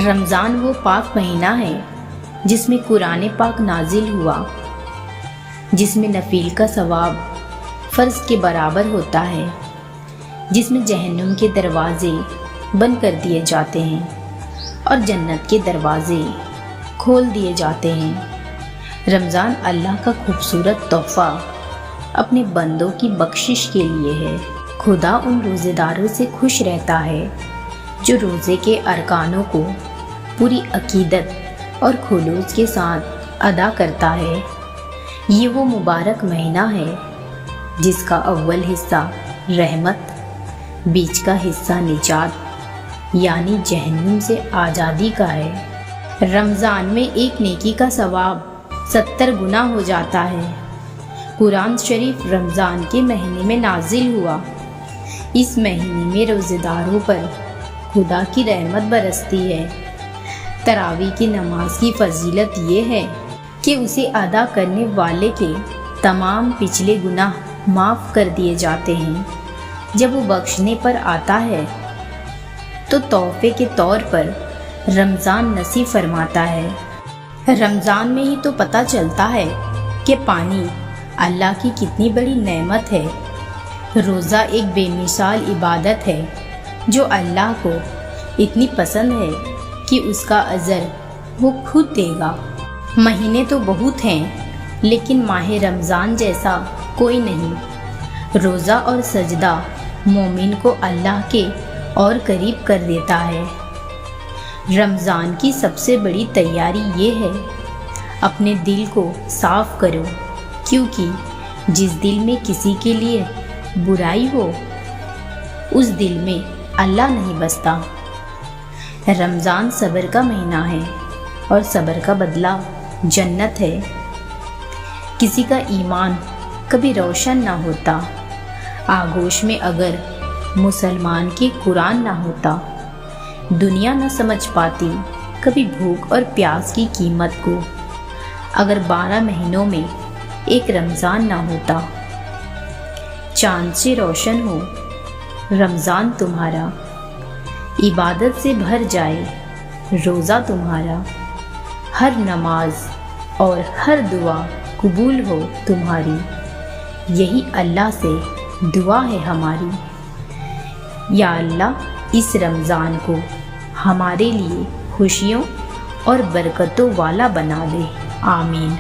رمضان وہ پاک مہینہ ہے جس میں قرآن پاک نازل ہوا، جس میں نفل کا ثواب فرض کے برابر ہوتا ہے، جس میں جہنم کے دروازے بند کر دیے جاتے ہیں اور جنت کے دروازے کھول دیے جاتے ہیں۔ رمضان اللہ کا خوبصورت تحفہ اپنے بندوں کی بخشش کے لیے ہے۔ خدا ان روزے داروں سے خوش رہتا ہے جو روزے کے ارکانوں کو پوری عقیدت اور خلوص کے ساتھ ادا کرتا ہے۔ یہ وہ مبارک مہینہ ہے جس کا اول حصہ رحمت، بیچ کا حصہ نجات یعنی جہنم سے آزادی کا ہے۔ رمضان میں ایک نیکی کا ثواب 70 گنا ہو جاتا ہے۔ قرآن شریف رمضان کے مہینے میں نازل ہوا۔ اس مہینے میں روزے داروں پر خدا کی رحمت برستی ہے۔ تراویح کی نماز کی فضیلت یہ ہے کہ اسے ادا کرنے والے کے تمام پچھلے گناہ معاف کر دیے جاتے ہیں۔ جب وہ بخشنے پر آتا ہے تو تحفے کے طور پر رمضان نصیب فرماتا ہے۔ رمضان میں ہی تو پتہ چلتا ہے کہ پانی اللہ کی کتنی بڑی نعمت ہے۔ روزہ ایک بے مثال عبادت ہے جو اللہ کو اتنی پسند ہے کہ اس کا اجر وہ خود دے گا۔ مہینے تو بہت ہیں لیکن ماہ رمضان جیسا کوئی نہیں۔ روزہ اور سجدہ مومن کو اللہ کے اور قریب کر دیتا ہے۔ رمضان کی سب سے بڑی تیاری یہ ہے اپنے دل کو صاف کرو، کیونکہ جس دل میں کسی کے لیے برائی ہو اس دل میں اللہ نہیں بستا۔ رمضان صبر کا مہینہ ہے اور صبر کا بدلہ جنت ہے۔ کسی کا ایمان کبھی روشن نہ ہوتا آغوش میں اگر مسلمان کی قرآن نہ ہوتا، دنیا نہ سمجھ پاتی کبھی بھوک اور پیاس کی قیمت کو، اگر 12 مہینوں میں ایک رمضان نہ ہوتا۔ چاند سے روشن ہو رمضان تمہارا، عبادت سے بھر جائے روزہ تمہارا، ہر نماز اور ہر دعا قبول ہو تمہاری، یہی اللہ سے دعا ہے ہماری۔ یا اللہ اس رمضان کو ہمارے لیے خوشیوں اور برکتوں والا بنا دے، آمین۔